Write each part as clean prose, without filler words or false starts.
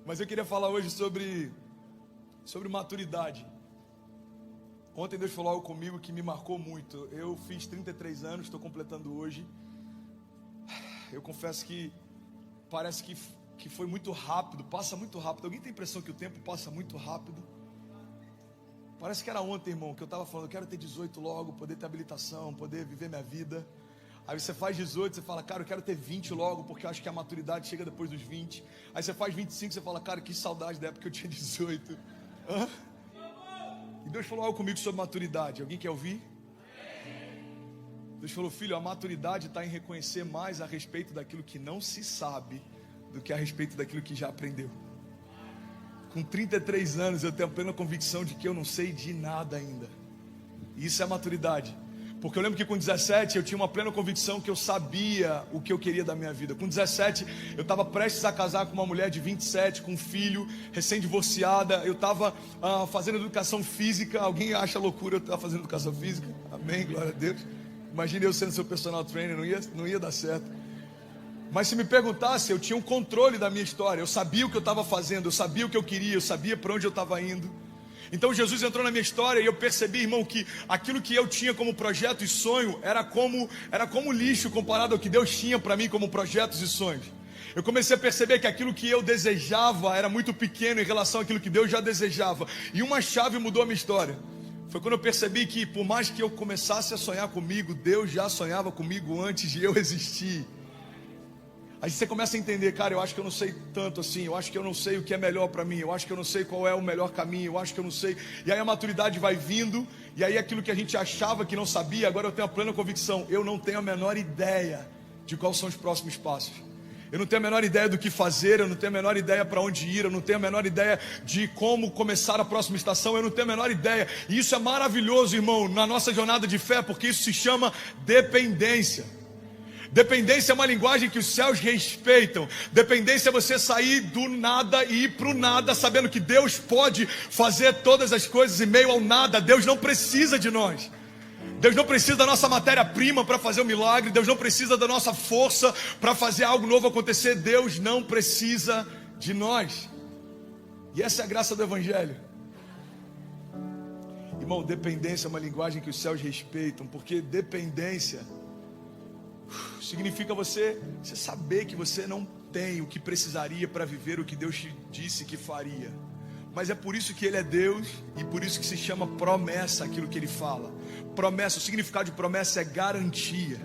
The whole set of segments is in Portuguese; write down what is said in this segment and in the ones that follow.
Mas eu queria falar hoje sobre maturidade. Ontem Deus falou algo comigo que me marcou muito. Eu fiz 33 anos, estou completando hoje. Eu confesso que parece que foi muito rápido, passa muito rápido. Alguém tem a impressão que o tempo passa muito rápido? Parece que era ontem, irmão, que eu estava falando, eu quero ter 18 logo, poder ter habilitação, poder viver minha vida. Aí você faz 18, você fala, cara, eu quero ter 20 logo, porque eu acho que a maturidade chega depois dos 20. Aí você faz 25, você fala, cara, que saudade da época que eu tinha 18. Hã? E Deus falou algo comigo sobre maturidade. Alguém quer ouvir? Deus falou, filho, a maturidade está em reconhecer mais a respeito daquilo que não se sabe do que a respeito daquilo que já aprendeu. Com 33 anos eu tenho a plena convicção de que eu não sei de nada ainda. E isso é maturidade. Porque eu lembro que com 17 eu tinha uma plena convicção que eu sabia o que eu queria da minha vida. Com 17 eu estava prestes a casar com uma mulher de 27, com um filho, recém-divorciada. Eu estava fazendo educação física. Alguém acha loucura eu estar fazendo educação física? Amém, glória a Deus. Imagine eu sendo seu personal trainer, não ia dar certo. Mas se me perguntasse, eu tinha um controle da minha história. Eu sabia o que eu estava fazendo, eu sabia o que eu queria, eu sabia para onde eu estava indo. Então Jesus entrou na minha história e eu percebi, irmão, que aquilo que eu tinha como projeto e sonho era como lixo comparado ao que Deus tinha para mim como projetos e sonhos. Eu comecei a perceber que aquilo que eu desejava era muito pequeno em relação àquilo que Deus já desejava. E uma chave mudou a minha história. Foi quando eu percebi que por mais que eu começasse a sonhar comigo, Deus já sonhava comigo antes de eu existir. Aí você começa a entender, cara, eu acho que eu não sei tanto assim, eu acho que eu não sei o que é melhor para mim, eu acho que eu não sei qual é o melhor caminho, eu acho que eu não sei. E aí a maturidade vai vindo, e aí aquilo que a gente achava que não sabia, agora eu tenho a plena convicção, eu não tenho a menor ideia de quais são os próximos passos. Eu não tenho a menor ideia do que fazer, eu não tenho a menor ideia para onde ir, eu não tenho a menor ideia de como começar a próxima estação, eu não tenho a menor ideia. E isso é maravilhoso, irmão, na nossa jornada de fé, porque isso se chama dependência. Dependência é uma linguagem que os céus respeitam. Dependência é você sair do nada e ir para o nada, sabendo que Deus pode fazer todas as coisas em meio ao nada. Deus não precisa de nós. Deus não precisa da nossa matéria-prima para fazer um milagre. Deus não precisa da nossa força para fazer algo novo acontecer. Deus não precisa de nós. E essa é a graça do Evangelho. Irmão, dependência é uma linguagem que os céus respeitam, porque dependência significa você saber que você não tem o que precisaria para viver o que Deus te disse que faria. Mas é por isso que Ele é Deus e por isso que se chama promessa aquilo que Ele fala. Promessa, o significado de promessa é garantia.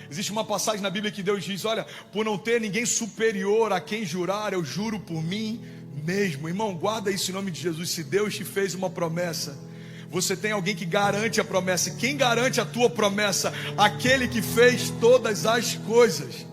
Existe uma passagem na Bíblia que Deus diz, olha, por não ter ninguém superior a quem jurar, eu juro por mim mesmo. Irmão, guarda isso em nome de Jesus. Se Deus te fez uma promessa, você tem alguém que garante a promessa. Quem garante a tua promessa? Aquele que fez todas as coisas.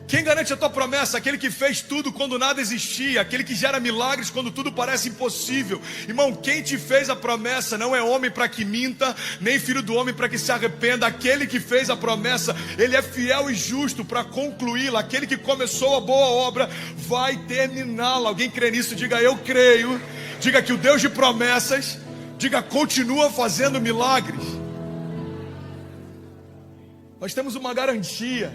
Quem garante a tua promessa? Aquele que fez tudo quando nada existia. Aquele que gera milagres quando tudo parece impossível. Irmão, quem te fez a promessa não é homem para que minta, nem filho do homem para que se arrependa. Aquele que fez a promessa, Ele é fiel e justo para concluí-la. Aquele que começou a boa obra vai terminá-la. Alguém crê nisso? Diga, eu creio. Diga que o Deus de promessas, diga, continua fazendo milagres. Nós temos uma garantia.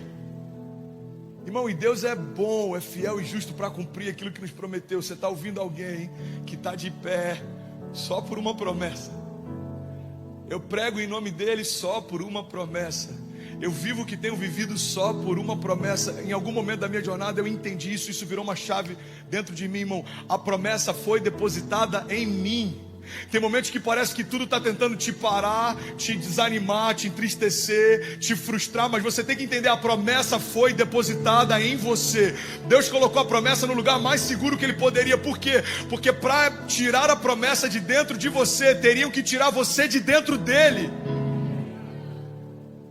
Irmão, e Deus é bom, é fiel e justo para cumprir aquilo que nos prometeu. Você está ouvindo alguém que está de pé só por uma promessa. Eu prego em nome dele só por uma promessa. Eu vivo o que tenho vivido só por uma promessa. Em algum momento da minha jornada eu entendi isso. Isso virou uma chave dentro de mim, irmão. A promessa foi depositada em mim. Tem momentos que parece que tudo está tentando te parar, te desanimar, te entristecer, te frustrar, mas você tem que entender, a promessa foi depositada em você. Deus colocou a promessa no lugar mais seguro que Ele poderia. Por quê? Porque para tirar a promessa de dentro de você, teriam que tirar você de dentro dele.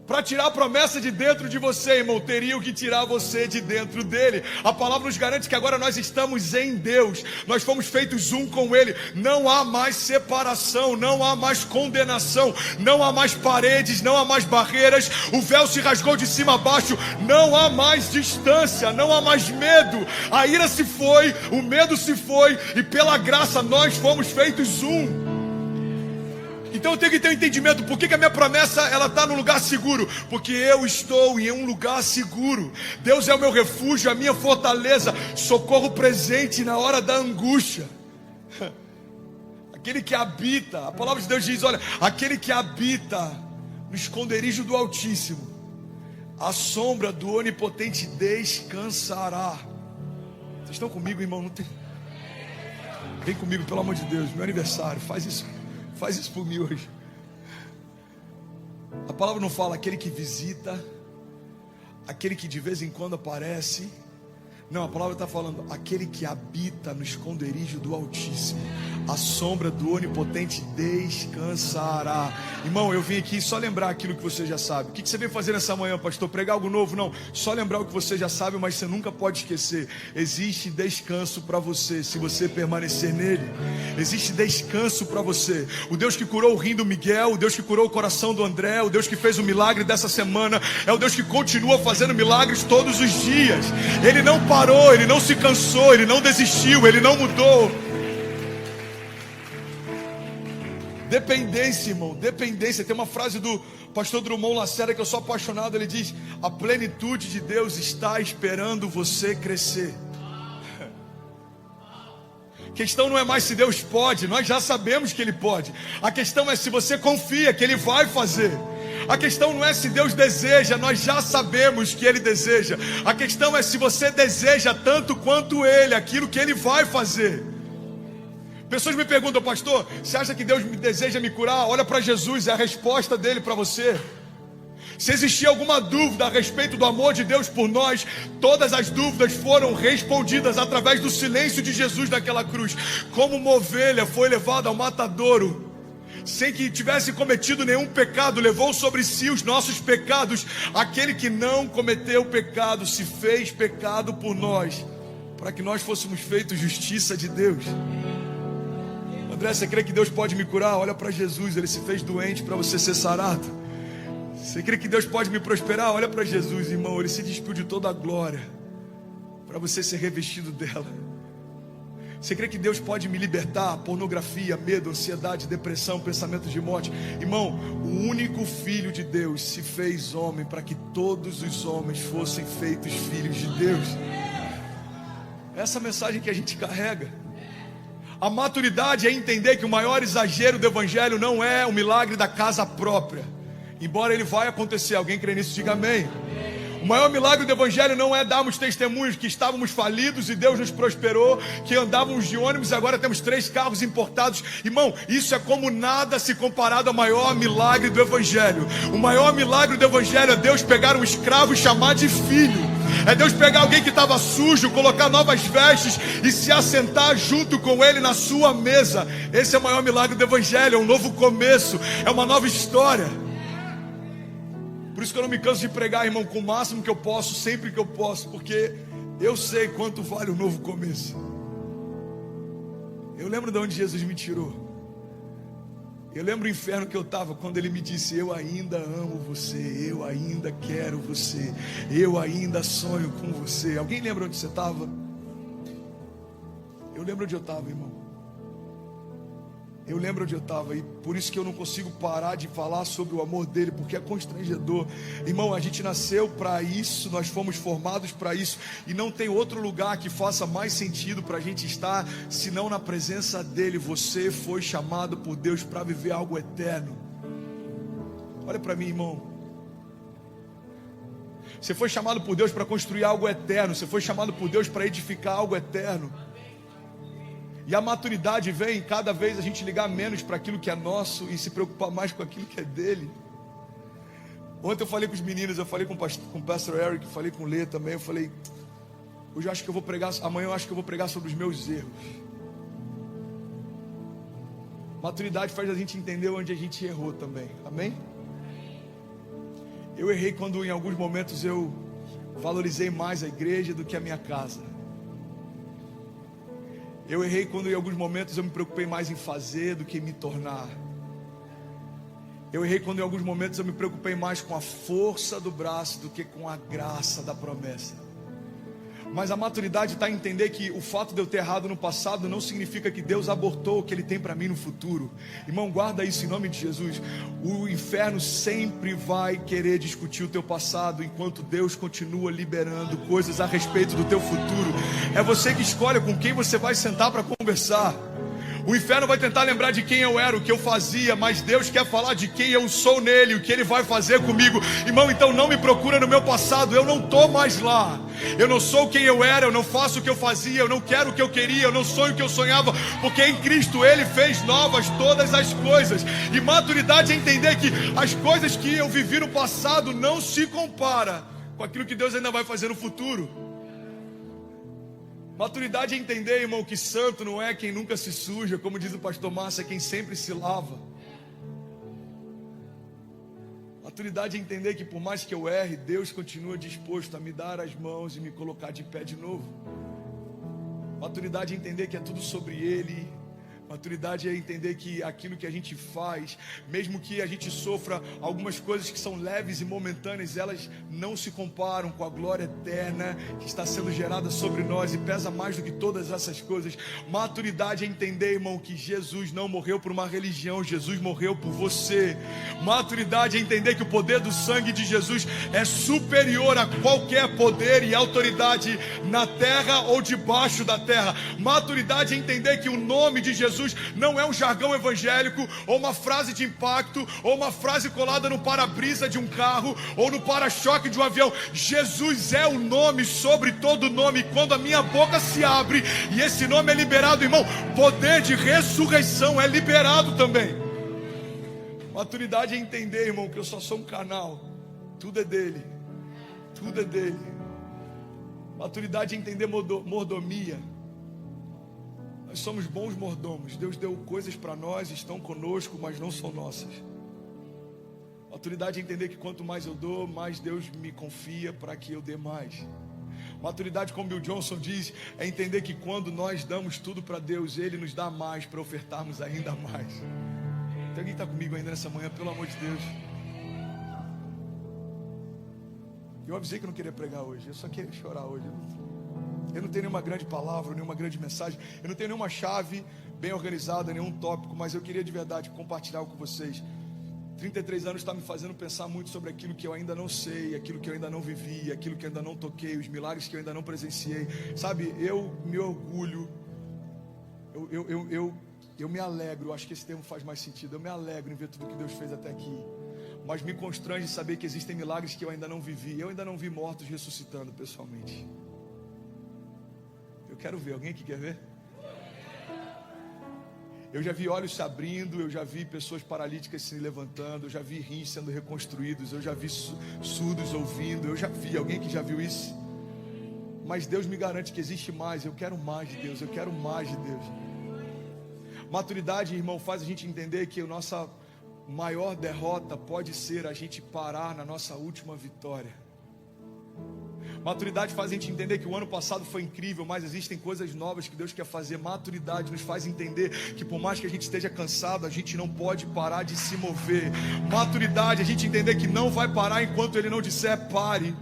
Para tirar a promessa de dentro de você, irmão, teriam que tirar você de dentro dele. A palavra nos garante que agora nós estamos em Deus. Nós fomos feitos um com Ele. Não há mais separação, não há mais condenação, não há mais paredes, não há mais barreiras. O véu se rasgou de cima a baixo. Não há mais distância, não há mais medo. A ira se foi, o medo se foi, e pela graça nós fomos feitos um. Então eu tenho que ter um entendimento. Por que a minha promessa ela está num lugar seguro? Porque eu estou em um lugar seguro. Deus é o meu refúgio, a minha fortaleza, socorro presente na hora da angústia. Aquele que habita, a palavra de Deus diz, olha, aquele que habita no esconderijo do Altíssimo, a sombra do Onipotente descansará. Vocês estão comigo, irmão? Não tem... Vem comigo, pelo amor de Deus, meu aniversário, faz isso por mim hoje. A palavra não fala aquele que visita, aquele que de vez em quando aparece. Não, a palavra está falando aquele que habita no esconderijo do Altíssimo, a sombra do Onipotente descansará. Irmão, eu vim aqui só lembrar aquilo que você já sabe. O que você veio fazer nessa manhã, pastor? Pregar algo novo? Não, só lembrar o que você já sabe, mas você nunca pode esquecer. Existe descanso para você, se você permanecer nele. Existe descanso para você. O Deus que curou o rim do Miguel, o Deus que curou o coração do André, o Deus que fez o milagre dessa semana, é o Deus que continua fazendo milagres todos os dias. Ele não parou, ele não se cansou, ele não desistiu, ele não mudou. Dependência, irmão, dependência. Tem uma frase do pastor Drummond Lacerda que eu sou apaixonado. Ele diz: a plenitude de Deus está esperando você crescer. A questão não é mais se Deus pode, nós já sabemos que Ele pode. A questão é se você confia que Ele vai fazer. A questão não é se Deus deseja, nós já sabemos que Ele deseja. A questão é se você deseja tanto quanto Ele, aquilo que Ele vai fazer. Pessoas me perguntam: pastor, você acha que Deus deseja me curar? Olha para Jesus, é a resposta dele para você. Se existia alguma dúvida a respeito do amor de Deus por nós, todas as dúvidas foram respondidas através do silêncio de Jesus naquela cruz. Como uma ovelha foi levada ao matadouro, sem que tivesse cometido nenhum pecado, levou sobre si os nossos pecados. Aquele que não cometeu pecado se fez pecado por nós, para que nós fôssemos feitos justiça de Deus. André, você crê que Deus pode me curar? Olha para Jesus, Ele se fez doente para você ser sarado. Você crê que Deus pode me prosperar? Olha para Jesus, irmão, Ele se despiu de toda a glória para você ser revestido dela. Você crê que Deus pode me libertar? Pornografia, medo, ansiedade, depressão, pensamentos de morte. Irmão, o único Filho de Deus se fez homem para que todos os homens fossem feitos filhos de Deus. Essa mensagem que a gente carrega. A maturidade é entender que o maior exagero do Evangelho não é o milagre da casa própria, embora ele vai acontecer. Alguém crê nisso? Diga amém. O maior milagre do Evangelho não é darmos testemunhos que estávamos falidos e Deus nos prosperou, que andávamos de ônibus e agora temos 3 carros importados. Irmão, isso é como nada se comparado ao maior milagre do Evangelho. O maior milagre do Evangelho é Deus pegar um escravo e chamar de filho. É Deus pegar alguém que estava sujo, colocar novas vestes e se assentar junto com ele na sua mesa. Esse é o maior milagre do Evangelho, é um novo começo, é uma nova história. Por isso que eu não me canso de pregar, irmão, com o máximo que eu posso, sempre que eu posso, porque eu sei quanto vale um novo começo. Eu lembro de onde Jesus me tirou. Eu lembro o inferno que eu estava quando Ele me disse: eu ainda amo você, eu ainda quero você, eu ainda sonho com você. Alguém lembra onde você estava? Eu lembro onde eu estava, irmão. Eu lembro onde eu estava, e por isso que eu não consigo parar de falar sobre o amor dele, porque é constrangedor. Irmão, a gente nasceu para isso, nós fomos formados para isso, e não tem outro lugar que faça mais sentido para a gente estar, senão na presença dele. Você foi chamado por Deus para viver algo eterno. Olha para mim, irmão. Você foi chamado por Deus para construir algo eterno, você foi chamado por Deus para edificar algo eterno. E a maturidade vem cada vez a gente ligar menos para aquilo que é nosso e se preocupar mais com aquilo que é dele. Ontem eu falei com os meninos, eu falei com o pastor Eric, falei com o Lê também. Eu falei: hoje eu acho que eu vou pregar, amanhã eu acho que eu vou pregar sobre os meus erros. Maturidade faz a gente entender onde a gente errou também, amém? Eu errei quando em alguns momentos eu valorizei mais a igreja do que a minha casa. Eu errei quando em alguns momentos eu me preocupei mais em fazer do que em me tornar. Eu errei quando em alguns momentos eu me preocupei mais com a força do braço do que com a graça da promessa. Mas a maturidade está em entender que o fato de eu ter errado no passado não significa que Deus abortou o que Ele tem para mim no futuro. Irmão, guarda isso em nome de Jesus. O inferno sempre vai querer discutir o teu passado, enquanto Deus continua liberando coisas a respeito do teu futuro. É você que escolhe com quem você vai sentar para conversar. O inferno vai tentar lembrar de quem eu era, o que eu fazia, mas Deus quer falar de quem eu sou nele, o que Ele vai fazer comigo. Irmão, então não me procura no meu passado, eu não estou mais lá. Eu não sou quem eu era, eu não faço o que eu fazia, eu não quero o que eu queria, eu não sonho o que eu sonhava, porque em Cristo Ele fez novas todas as coisas. E maturidade é entender que as coisas que eu vivi no passado não se compara com aquilo que Deus ainda vai fazer no futuro. Maturidade é entender, irmão, que santo não é quem nunca se suja, como diz o pastor Márcio, é quem sempre se lava. Maturidade é entender que por mais que eu erre, Deus continua disposto a me dar as mãos e me colocar de pé de novo. Maturidade é entender que é tudo sobre Ele. Maturidade é entender que aquilo que a gente faz, mesmo que a gente sofra algumas coisas que são leves e momentâneas, elas não se comparam com a glória eterna que está sendo gerada sobre nós e pesa mais do que todas essas coisas. Maturidade é entender, irmão, que Jesus não morreu por uma religião, Jesus morreu por você. Maturidade é entender que o poder do sangue de Jesus é superior a qualquer poder e autoridade na terra ou debaixo da terra. Maturidade é entender que o nome de Jesus não é um jargão evangélico, ou uma frase de impacto, ou uma frase colada no para-brisa de um carro, ou no para-choque de um avião. Jesus é o nome sobre todo nome. E quando a minha boca se abre e esse nome é liberado, irmão, poder de ressurreição é liberado também. Maturidade é entender, irmão, que eu só sou um canal. Tudo é dele. Tudo é dele. Maturidade é entender mordomia. Nós somos bons mordomos. Deus deu coisas para nós, estão conosco, mas não são nossas. Maturidade é entender que quanto mais eu dou, mais Deus me confia para que eu dê mais. Maturidade, como Bill Johnson diz, é entender que quando nós damos tudo para Deus, Ele nos dá mais para ofertarmos ainda mais. Tem alguém que está comigo ainda nessa manhã, pelo amor de Deus? Eu avisei que eu não queria pregar hoje, eu só queria chorar hoje. Eu não tenho nenhuma grande palavra, nenhuma grande mensagem, eu não tenho nenhuma chave bem organizada, nenhum tópico, mas eu queria de verdade compartilhar com vocês. 33 anos está me fazendo pensar muito sobre aquilo que eu ainda não sei, aquilo que eu ainda não vivi, aquilo que eu ainda não toquei, os milagres que eu ainda não presenciei. Sabe, eu me orgulho, eu me alegro, eu acho que esse termo faz mais sentido, eu me alegro em ver tudo que Deus fez até aqui. Mas me constrange saber que existem milagres que eu ainda não vivi. Eu ainda não vi mortos ressuscitando pessoalmente. Eu quero ver, alguém aqui quer ver? Eu já vi olhos se abrindo, eu já vi pessoas paralíticas se levantando, eu já vi rins sendo reconstruídos, eu já vi surdos ouvindo, eu já vi, alguém que já viu isso? Mas Deus me garante que existe mais, eu quero mais de Deus, eu quero mais de Deus. Maturidade, irmão, faz a gente entender que a nossa maior derrota pode ser a gente parar na nossa última vitória. Maturidade faz a gente entender que o ano passado foi incrível, mas existem coisas novas que Deus quer fazer. Maturidade nos faz entender que por mais que a gente esteja cansado, a gente não pode parar de se mover. Maturidade, a gente entender que não vai parar enquanto Ele não disser pare.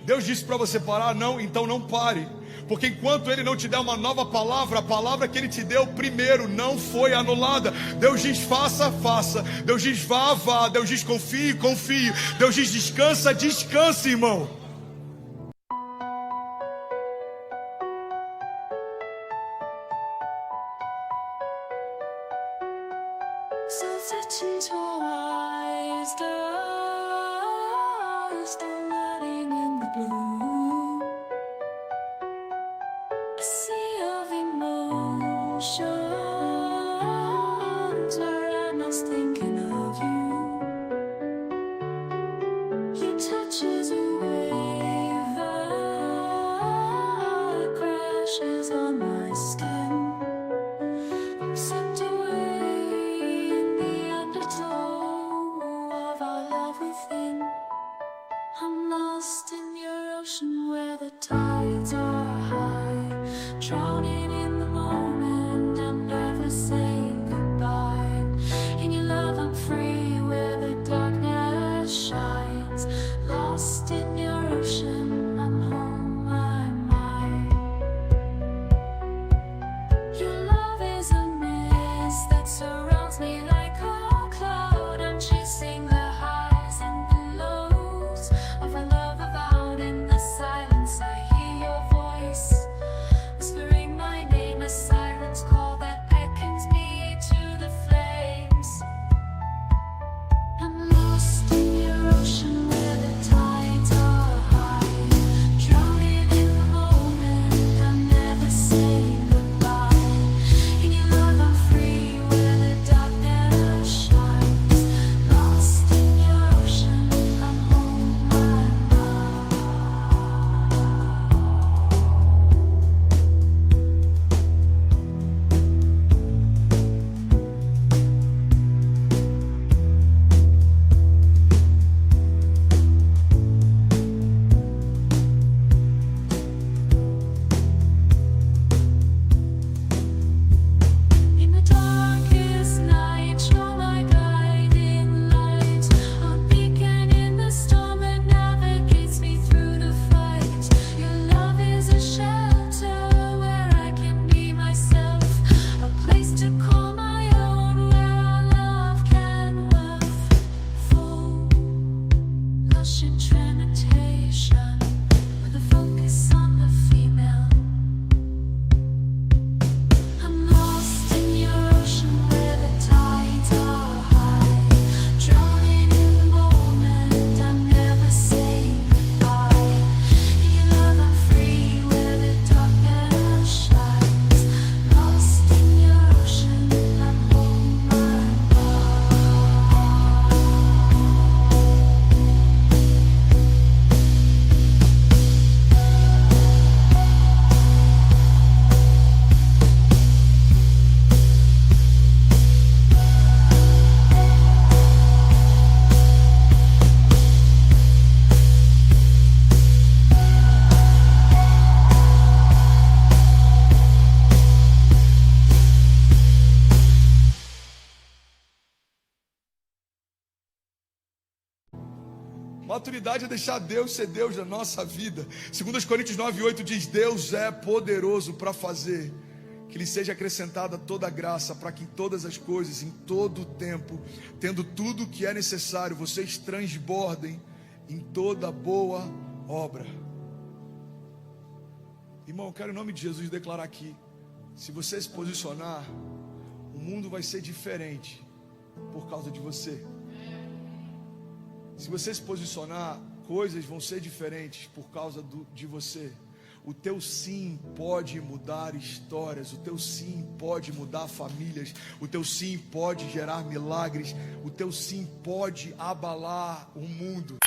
Deus disse para você parar, não, então não pare. Porque enquanto Ele não te der uma nova palavra, a palavra que Ele te deu primeiro não foi anulada. Deus diz faça, faça. Deus diz vá, vá. Deus diz confie, confie. Deus diz descansa, descanse, irmão. Lost in your ocean, I'm home, my mind. Maturidade é deixar Deus ser Deus na nossa vida. 2 Coríntios 9:8 diz: Deus é poderoso para fazer que lhe seja acrescentada toda a graça, para que em todas as coisas, em todo o tempo, tendo tudo o que é necessário, vocês transbordem em toda boa obra. Irmão, eu quero em nome de Jesus declarar aqui: se você se posicionar, o mundo vai ser diferente por causa de você. Se você se posicionar, coisas vão ser diferentes por causa de você. O teu sim pode mudar histórias, o teu sim pode mudar famílias, o teu sim pode gerar milagres, o teu sim pode abalar o mundo.